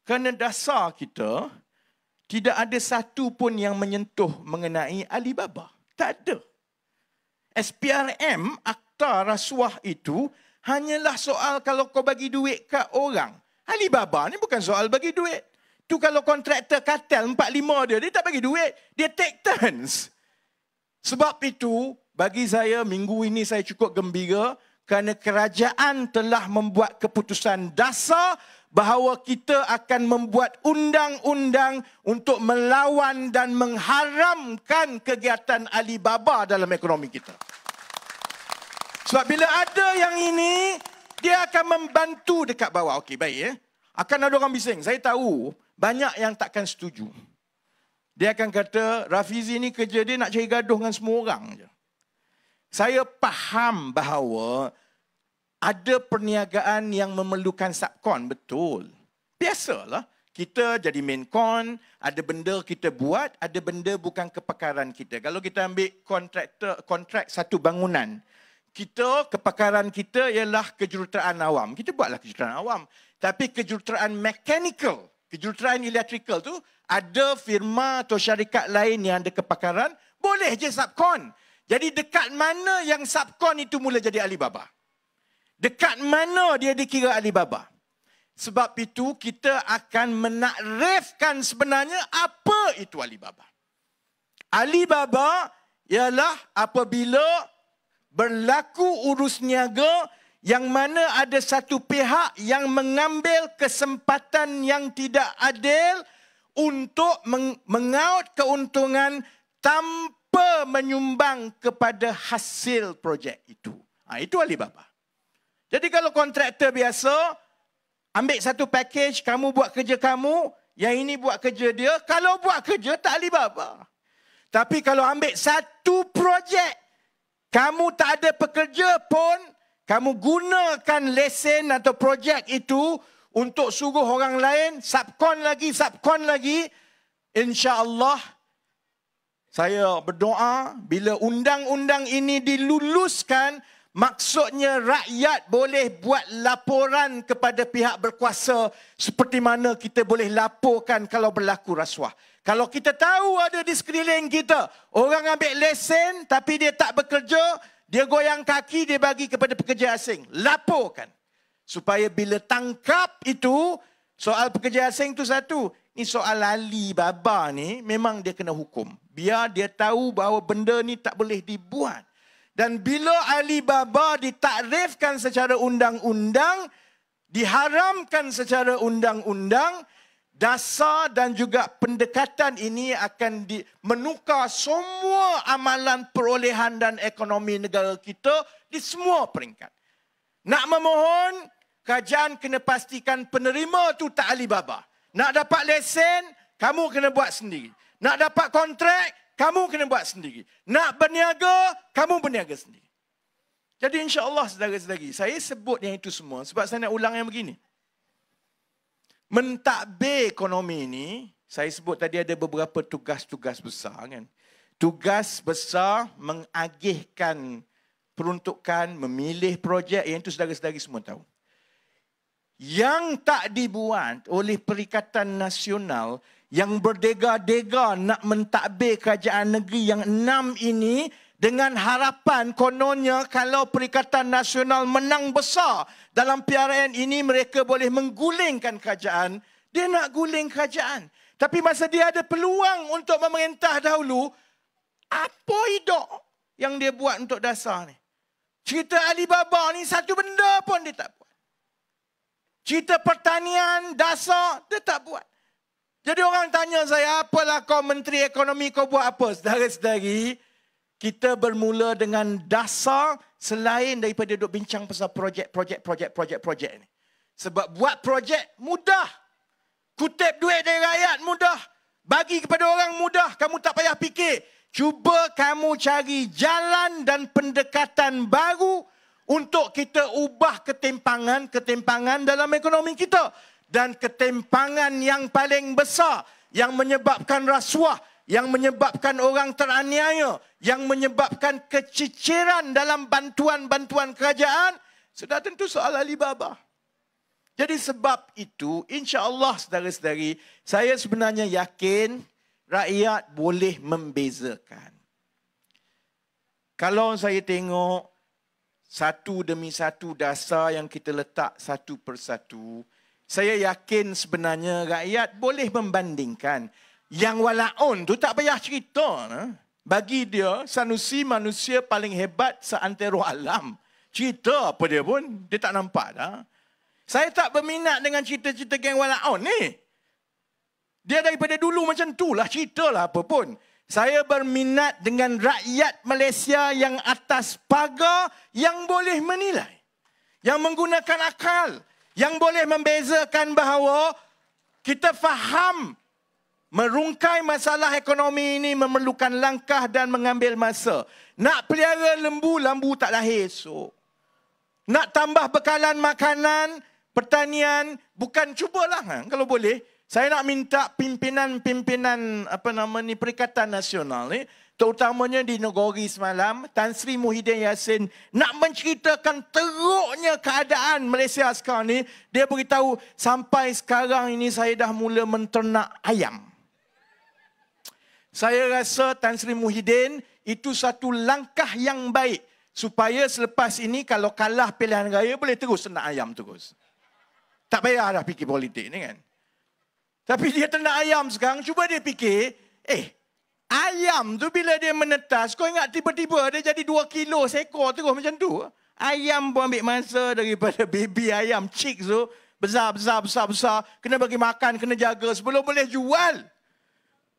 Speaker 3: Kerana dasar kita tidak ada satu pun yang menyentuh mengenai Alibaba. Tak ada. SPRM, akta rasuah itu hanyalah soal kalau kau bagi duit kat orang. Alibaba ni bukan soal bagi duit. Tu kalau kontraktor kartel 4-5 dia tak bagi duit. Dia take turns. Sebab itu, bagi saya minggu ini saya cukup gembira kerana kerajaan telah membuat keputusan dasar bahawa kita akan membuat undang-undang untuk melawan dan mengharamkan kegiatan Alibaba dalam ekonomi kita. Sebab bila ada yang ini, dia akan membantu dekat bawah. Okey, baik ya. Akan ada orang bising. Saya tahu banyak yang takkan setuju. Dia akan kata, Rafizi ni kerja dia nak cari gaduh dengan semua orang je. Saya faham bahawa ada perniagaan yang memerlukan subkon, betul. Biasalah, kita jadi main con, ada benda kita buat, ada benda bukan kepakaran kita. Kalau kita ambil kontrak satu bangunan, kepakaran kita ialah kejuruteraan awam. Kita buatlah kejuruteraan awam. Tapi kejuruteraan mechanical, kejuruteraan electrical tu, ada firma atau syarikat lain yang ada kepakaran, boleh je subkon. Jadi dekat mana yang subkon itu mula jadi Alibaba? Dekat mana dia dikira Alibaba? Sebab itu kita akan menakrifkan sebenarnya apa itu Alibaba. Alibaba ialah apabila berlaku urus niaga yang mana ada satu pihak yang mengambil kesempatan yang tidak adil untuk mengaut keuntungan tanpa menyumbang kepada hasil projek itu. Itu Alibaba. Jadi kalau kontraktor biasa, ambil satu package, kamu buat kerja kamu, yang ini buat kerja dia, kalau buat kerja tak Alibaba. Tapi kalau ambil satu projek, kamu tak ada pekerja pun, kamu gunakan lesen atau projek itu untuk suruh orang lain, subkon lagi, insya-Allah saya berdoa bila undang-undang ini diluluskan, maksudnya rakyat boleh buat laporan kepada pihak berkuasa seperti mana kita boleh laporkan kalau berlaku rasuah. Kalau kita tahu ada di sekeliling kita, orang ambil lesen tapi dia tak bekerja, dia goyang kaki, dia bagi kepada pekerja asing. Laporkan. Supaya bila tangkap itu, soal pekerja asing itu satu. Ini soal Alibaba ni memang dia kena hukum. Biar dia tahu bahawa benda ni tak boleh dibuat. Dan bila Alibaba ditakrifkan secara undang-undang, diharamkan secara undang-undang, dasar dan juga pendekatan ini akan menukar semua amalan perolehan dan ekonomi negara kita di semua peringkat. Nak memohon, kerajaan kena pastikan penerima tu tak Alibaba. Nak dapat lesen, kamu kena buat sendiri. Nak dapat kontrak, kamu kena buat sendiri. Nak berniaga, kamu berniaga sendiri. Jadi insya-Allah saudara-saudari, saya sebut yang itu semua sebab saya nak ulang yang begini. Mentadbir ekonomi ini, saya sebut tadi ada beberapa tugas-tugas besar kan. Tugas besar mengagihkan peruntukan, memilih projek, yang itu saudara-saudari semua tahu. Yang tak dibuat oleh Perikatan Nasional yang berdega-dega nak mentadbir kerajaan negeri yang 6 ini dengan harapan kononnya kalau Perikatan Nasional menang besar dalam PRN ini mereka boleh menggulingkan kerajaan. Dia nak guling kerajaan. Tapi masa dia ada peluang untuk memerintah dahulu, apa hidup? yang dia buat untuk dasar ni. Cerita Alibaba ni satu benda pun dia tak buat. Cerita pertanian, dasar, dia tak buat. Jadi orang tanya saya, apalah kau Menteri Ekonomi, kau buat apa? Saudara-saudari, kita bermula dengan dasar selain daripada duk bincang pasal projek ni. Sebab buat projek mudah. Kutip duit dari rakyat mudah. Bagi kepada orang mudah. Kamu tak payah fikir. Cuba kamu cari jalan dan pendekatan baru untuk kita ubah ketimpangan dalam ekonomi kita. Dan ketimpangan yang paling besar yang menyebabkan rasuah, yang menyebabkan orang teraniaya, yang menyebabkan keciciran dalam bantuan-bantuan kerajaan, sudah tentu soal Alibaba. Jadi sebab itu, insya-Allah saudara-saudari, saya sebenarnya yakin rakyat boleh membezakan. Kalau saya tengok satu demi satu dasar yang kita letak satu persatu, saya yakin sebenarnya rakyat boleh membandingkan. Yang walaun tu tak payah cerita. Bagi dia, Sanusi manusia paling hebat seantero alam. Cerita apa dia pun, dia tak nampak dah. Saya tak berminat dengan cerita-cerita geng walaun ni. Dia daripada dulu macam tu lah, ceritalah apa pun. Saya berminat dengan rakyat Malaysia yang atas pagar yang boleh menilai. Yang menggunakan akal. Yang boleh membezakan bahawa kita faham merungkai masalah ekonomi ini memerlukan langkah dan mengambil masa. Nak pelihara lembu, lembu tak lahir esok. Nak tambah bekalan makanan, pertanian, bukan cubalah kalau boleh. Saya nak minta pimpinan Perikatan Nasional ni, terutamanya di Negeri semalam, Tan Sri Muhyiddin Yassin nak menceritakan teruknya keadaan Malaysia sekarang ni. Dia beritahu, sampai sekarang ini saya dah mula menternak ayam. Saya rasa Tan Sri Muhyiddin itu satu langkah yang baik supaya selepas ini kalau kalah pilihan raya boleh terus ternak ayam terus. Tak payah dah fikir politik ni kan. Tapi dia ternak ayam sekarang, cuba dia fikir, ayam tu bila dia menetas, kau ingat tiba-tiba dia jadi 2 kilo seekor terus macam tu. Ayam pun ambil masa daripada baby ayam chicks tu, besar. Kena bagi makan, kena jaga sebelum boleh jual.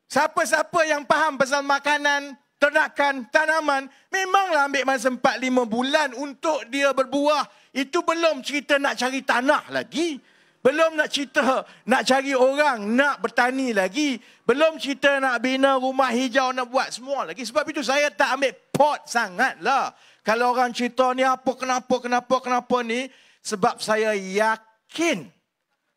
Speaker 3: Siapa-siapa yang faham pasal makanan, ternakan, tanaman, memanglah ambil masa 4-5 bulan untuk dia berbuah. Itu belum cerita nak cari tanah lagi. Belum nak cerita nak cari orang, nak bertani lagi. Belum cerita nak bina rumah hijau, nak buat semua lagi. Sebab itu saya tak ambil pot sangat lah. Kalau orang cerita ni apa, kenapa ni. Sebab saya yakin,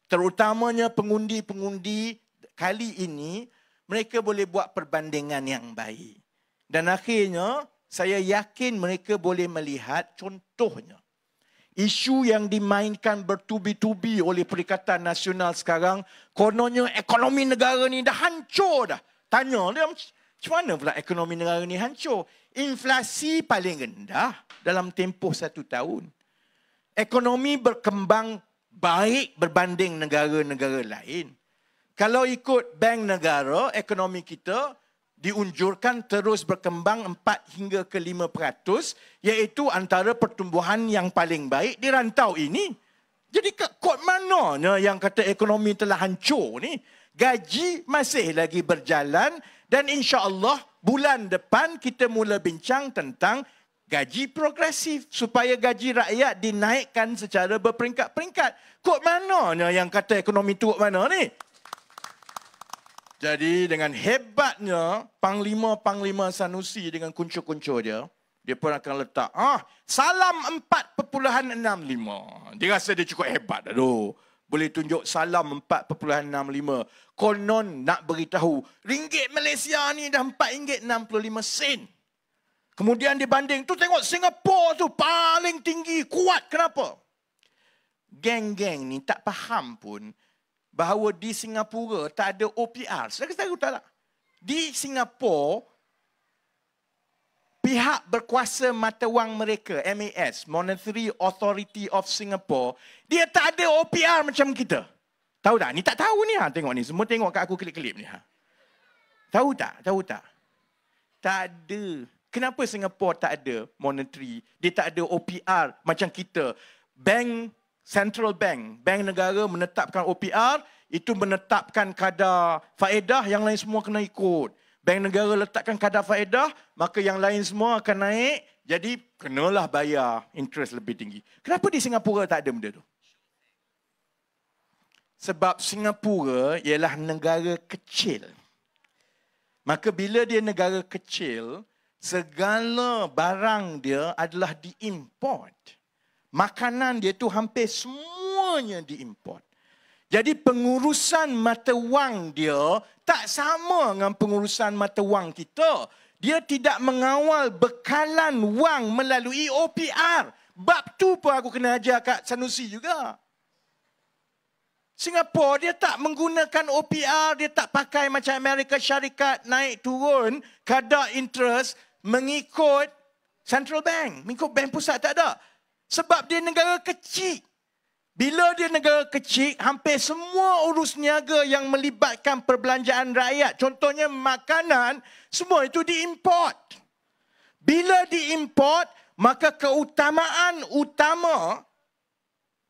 Speaker 3: terutamanya pengundi-pengundi kali ini, mereka boleh buat perbandingan yang baik. Dan akhirnya, saya yakin mereka boleh melihat contohnya. Isu yang dimainkan bertubi-tubi oleh Perikatan Nasional sekarang, kononnya ekonomi negara ni dah hancur dah. Tanya dia, macam mana pula ekonomi negara ni hancur? Inflasi paling rendah dalam tempoh 1 tahun. Ekonomi berkembang baik berbanding negara-negara lain. Kalau ikut Bank Negara, ekonomi kita diunjurkan terus berkembang 4 hingga ke 5%, iaitu antara pertumbuhan yang paling baik di rantau ini. Jadi kod mananya yang kata ekonomi telah hancur ni? Gaji masih lagi berjalan dan insya-Allah bulan depan kita mula bincang tentang gaji progresif supaya gaji rakyat dinaikkan secara berperingkat-peringkat. Kod mananya yang kata ekonomi teruk mana ni? Jadi dengan hebatnya Panglima Sanusi dengan kuncu-kuncu dia pun akan letak salam 4.65. Dia rasa dia cukup hebat dah tu. Boleh tunjuk salam 4.65. Konon nak beritahu ringgit Malaysia ni dah RM4.65. Kemudian dibanding tu tengok Singapura tu paling tinggi, kuat. Kenapa? Geng-geng ni tak faham pun bahawa di Singapura tak ada OPR. Saya tahu tak? Di Singapura, pihak berkuasa mata wang mereka, MAS, Monetary Authority of Singapore, dia tak ada OPR macam kita. Tahu tak? Ni tak tahu ni. Tengok ni. Semua tengok kat aku klip-klip ni. Tahu tak? Tak ada. Kenapa Singapura tak ada monetary? Dia tak ada OPR macam kita. Central Bank negara menetapkan OPR, itu menetapkan kadar faedah, yang lain semua kena ikut. Bank negara letakkan kadar faedah, maka yang lain semua akan naik, jadi kenalah bayar interest lebih tinggi. Kenapa di Singapura tak ada benda tu? Sebab Singapura ialah negara kecil. Maka bila dia negara kecil, segala barang dia adalah diimport. Makanan dia tu hampir semuanya diimport. Jadi pengurusan mata wang dia tak sama dengan pengurusan mata wang kita. Dia tidak mengawal bekalan wang melalui OPR. Bab tu pun aku kena ajar kat Sanusi juga. Singapura dia tak menggunakan OPR, dia tak pakai macam Amerika Syarikat naik turun kadar interest mengikut Central Bank, mengikut bank pusat, tak ada. Sebab dia negara kecil. Bila dia negara kecil, hampir semua urus niaga yang melibatkan perbelanjaan rakyat, contohnya makanan, semua itu diimport. Bila diimport, maka keutamaan utama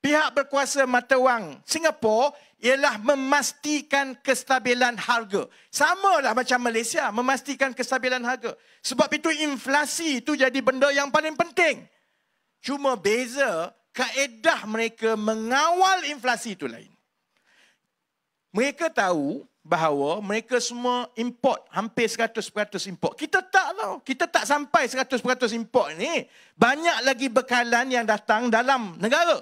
Speaker 3: pihak berkuasa mata wang Singapura ialah memastikan kestabilan harga. Samalah macam Malaysia, memastikan kestabilan harga. Sebab itu inflasi itu jadi benda yang paling penting. Cuma beza, kaedah mereka mengawal inflasi itu lain. Mereka tahu bahawa mereka semua import, hampir 100% import. Kita tak tahu. Kita tak sampai 100% import ni. Banyak lagi bekalan yang datang dalam negara.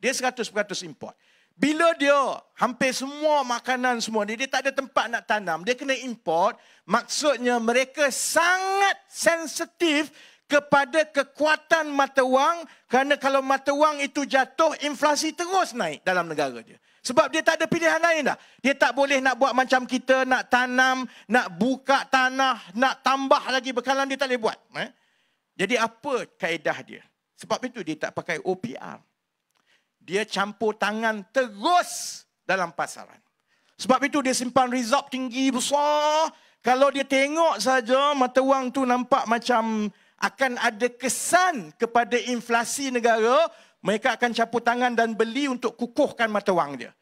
Speaker 3: Dia 100% import. Bila dia hampir semua makanan semua dia tak ada tempat nak tanam, dia kena import. Maksudnya mereka sangat sensitif kepada kekuatan mata wang, kerana kalau mata wang itu jatuh, inflasi terus naik dalam negara dia. Sebab dia tak ada pilihan lain dah. Dia tak boleh nak buat macam kita, nak tanam, nak buka tanah, nak tambah lagi bekalan, dia tak boleh buat. Jadi apa kaedah dia? Sebab itu dia tak pakai OPR. Dia campur tangan terus dalam pasaran. Sebab itu dia simpan reserve tinggi besar. Kalau dia tengok saja mata wang tu nampak macam akan ada kesan kepada inflasi negara, mereka akan campur tangan dan beli untuk kukuhkan mata wang dia.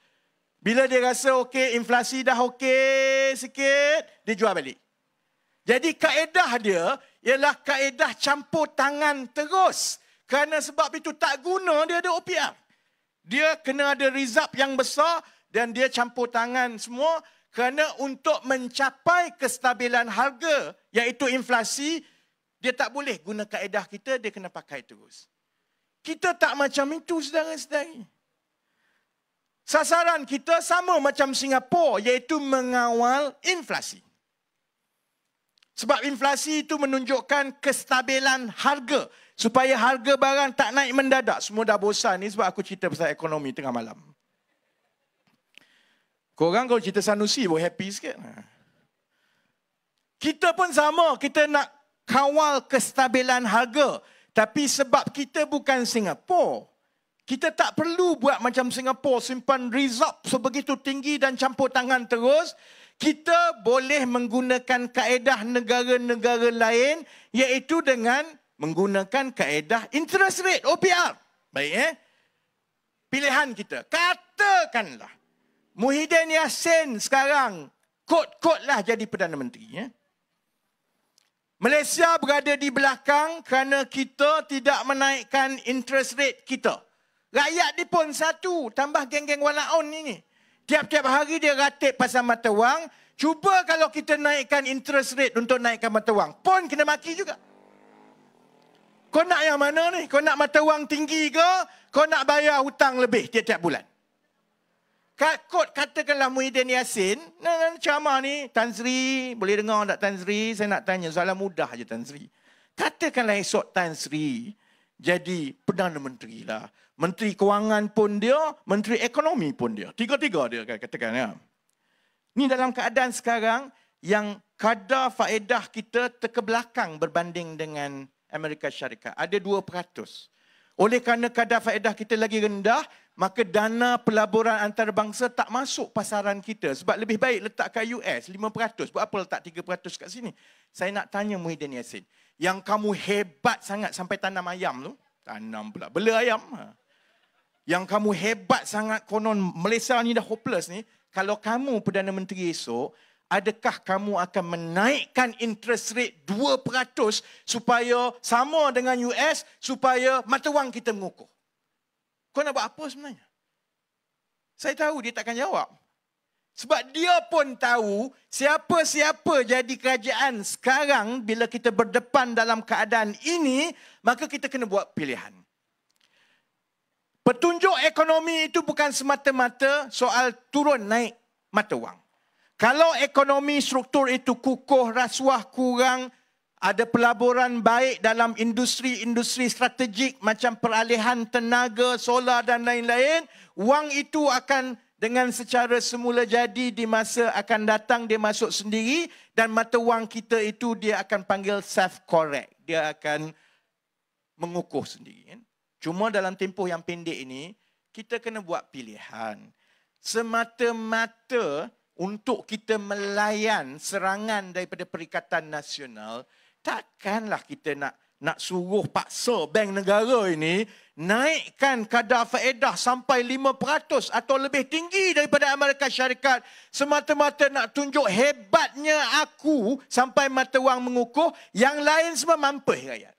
Speaker 3: Bila dia rasa okey, inflasi dah okey sikit, dia jual balik. Jadi kaedah dia ialah kaedah campur tangan terus. Kerana sebab itu tak guna dia ada OPR. Dia kena ada reserve yang besar dan dia campur tangan semua kerana untuk mencapai kestabilan harga, iaitu inflasi, dia tak boleh guna kaedah kita, dia kena pakai terus. Kita tak macam itu, saudara-saudari. Sasaran kita sama macam Singapura, iaitu mengawal inflasi. Sebab inflasi itu menunjukkan kestabilan harga. Supaya harga barang tak naik mendadak. Semua dah bosan ni sebab aku cerita pasal ekonomi tengah malam. Korang kalau cerita Sanusi boleh happy sikit. Kita pun sama. Kita nak kawal kestabilan harga. Tapi sebab kita bukan Singapura, kita tak perlu buat macam Singapura, simpan reserve sebegitu tinggi dan campur tangan terus. Kita boleh menggunakan kaedah negara-negara lain, iaitu dengan menggunakan kaedah interest rate, OPR. Baik, pilihan kita. Katakanlah Muhyiddin Yassin sekarang kot-kotlah jadi Perdana Menteri. Malaysia berada di belakang kerana kita tidak menaikkan interest rate kita. Rakyat dia pun satu, tambah geng-geng walaun ini. Tiap-tiap hari dia ratib pasal mata wang. Cuba kalau kita naikkan interest rate untuk naikkan mata wang, pun kena maki juga. Kau nak yang mana ni? Kau nak mata wang tinggi ke? Kau nak bayar hutang lebih tiap-tiap bulan? Katakanlah Muhyiddin Yassin, ceramah ni, Tan Sri, boleh dengar tak Tan Sri? Saya nak tanya, soalan mudah je Tan Sri. Katakanlah esok Tan Sri jadi Perdana Menteri lah. Menteri Kewangan pun dia, Menteri Ekonomi pun dia. Tiga-tiga dia katakan. Ya. Ni dalam keadaan sekarang yang kadar faedah kita terkebelakang berbanding dengan Amerika Syarikat. Ada 2%. Oleh kerana kadar faedah kita lagi rendah, maka dana pelaburan antarabangsa tak masuk pasaran kita. Sebab lebih baik letak kat US 5%. Buat apa letak 3% kat sini? Saya nak tanya Muhyiddin Yassin. Yang kamu hebat sangat sampai tanam ayam tu. Tanam pula. Bela ayam. Yang kamu hebat sangat konon Malaysia ni dah hopeless ni. Kalau kamu Perdana Menteri esok, adakah kamu akan menaikkan interest rate 2% supaya sama dengan US, supaya mata wang kita mengukuh? Kau nak buat apa sebenarnya? Saya tahu dia takkan jawab. Sebab dia pun tahu siapa-siapa jadi kerajaan sekarang bila kita berdepan dalam keadaan ini, maka kita kena buat pilihan. Petunjuk ekonomi itu bukan semata-mata soal turun naik mata wang. Kalau ekonomi struktur itu kukuh, rasuah kurang, ada pelaburan baik dalam industri-industri strategik macam peralihan tenaga, solar dan lain-lain, wang itu akan dengan secara semula jadi di masa akan datang dia masuk sendiri dan mata wang kita itu dia akan panggil self-correct. Dia akan mengukuh sendiri. Cuma dalam tempoh yang pendek ini, kita kena buat pilihan. Semata-mata untuk kita melayan serangan daripada Perikatan Nasional, takkanlah kita nak suruh paksa bank negara ini naikkan kadar faedah sampai 5% atau lebih tinggi daripada Amerika Syarikat semata-mata nak tunjuk hebatnya aku sampai mata wang mengukuh, yang lain semua mampus rakyat.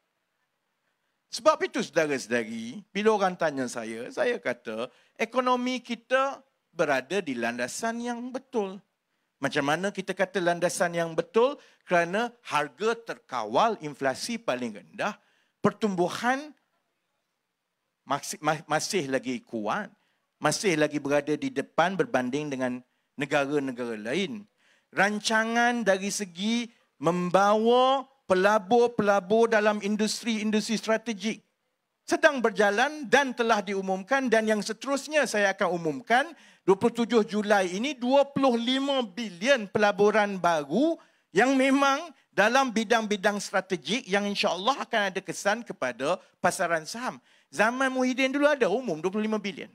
Speaker 3: Sebab itu saudara-saudari, bila orang tanya saya kata ekonomi kita berada di landasan yang betul. Macam mana kita kata landasan yang betul? Kerana harga terkawal, inflasi paling rendah, pertumbuhan masih lagi kuat, masih lagi berada di depan berbanding dengan negara-negara lain. Rancangan dari segi membawa pelabur-pelabur dalam industri-industri strategik sedang berjalan dan telah diumumkan, dan yang seterusnya saya akan umumkan 27 Julai ini 25 bilion pelaburan baru yang memang dalam bidang-bidang strategik yang insya-Allah akan ada kesan kepada pasaran saham. Zaman Muhyiddin dulu ada umum 25 bilion.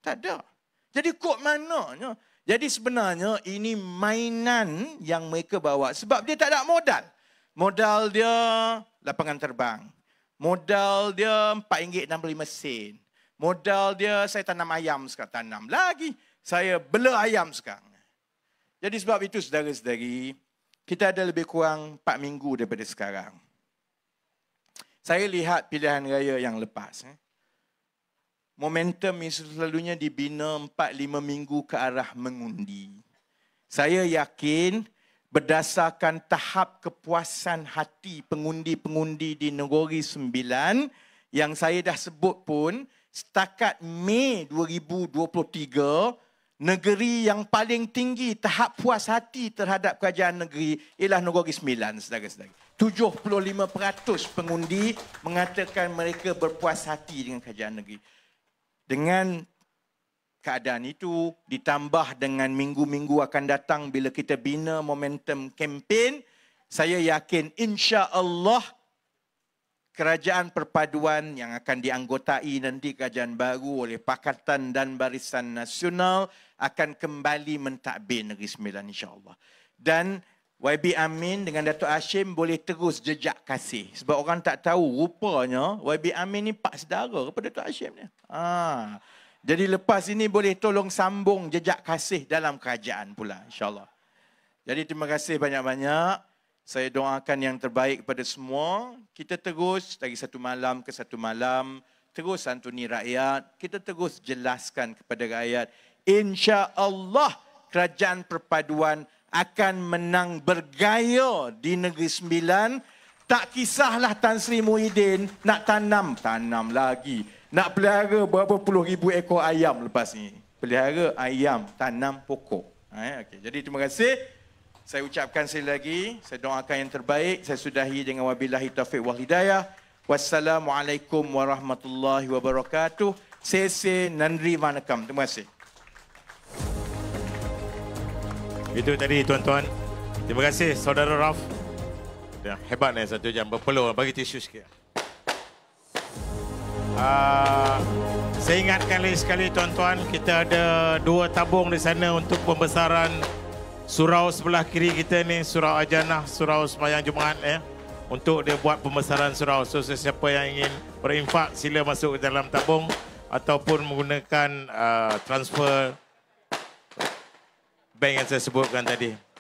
Speaker 3: Tak ada. Jadi kod mananya? Jadi sebenarnya ini mainan yang mereka bawa sebab dia tak ada modal. Modal dia lapangan terbang. Modal dia RM4.65. Modal dia saya tanam ayam sekarang. Tanam lagi. Saya bela ayam sekarang. Jadi sebab itu saudara-saudari, kita ada lebih kurang 4 minggu daripada sekarang. Saya lihat pilihan raya yang lepas. Momentum ini selalunya dibina 4-5 minggu ke arah mengundi. Saya yakin berdasarkan tahap kepuasan hati pengundi-pengundi di Negeri Sembilan yang saya dah sebut pun, setakat Mei 2023, negeri yang paling tinggi tahap puas hati terhadap kerajaan negeri ialah Negeri Sembilan, saudara-saudara. 75% pengundi mengatakan mereka berpuas hati dengan kerajaan negeri. Dengan keadaan itu ditambah dengan minggu-minggu akan datang bila kita bina momentum kempen, saya yakin insya-Allah kerajaan perpaduan yang akan dianggotai nanti kerajaan baru oleh Pakatan dan Barisan Nasional akan kembali mentadbir Negeri Sembilan insya-Allah. Dan YB Amin dengan Datuk Hashim boleh terus jejak kasih. Sebab orang tak tahu rupanya YB Amin ni pak saudara kepada Datuk Hashim ni. Jadi lepas ini boleh tolong sambung jejak kasih dalam kerajaan pula insya-Allah. Jadi terima kasih banyak-banyak. Saya doakan yang terbaik kepada semua. Kita terus dari satu malam ke satu malam terus santuni rakyat. Kita terus jelaskan kepada rakyat insya-Allah kerajaan perpaduan akan menang bergaya di Negeri Sembilan. Tak kisahlah Tan Sri Muhyiddin nak tanam lagi. Nak pelihara berapa puluh ribu ekor ayam lepas ni. Pelihara ayam, tanam pokok. Okay. Jadi terima kasih. Saya ucapkan sekali lagi. Saya doakan yang terbaik. Saya sudahi dengan wabillahi taufiq wal hidayah. Wassalamualaikum warahmatullahi wabarakatuh. Sese nandri vanakam. Terima kasih.
Speaker 1: Itu tadi tuan-tuan. Terima kasih saudara Raf. Yang hebat ni 1 jam. Berpeluh bagi tisu sikit. Saya ingatkan lagi sekali tuan-tuan, kita ada 2 tabung di sana untuk pembesaran surau sebelah kiri kita ni, surau Ajanah, surau Sembahyang Jumaat ya. untuk dia buat pembesaran surau. So sesiapa yang ingin berinfak sila masuk ke dalam tabung ataupun menggunakan transfer bank yang saya sebutkan tadi.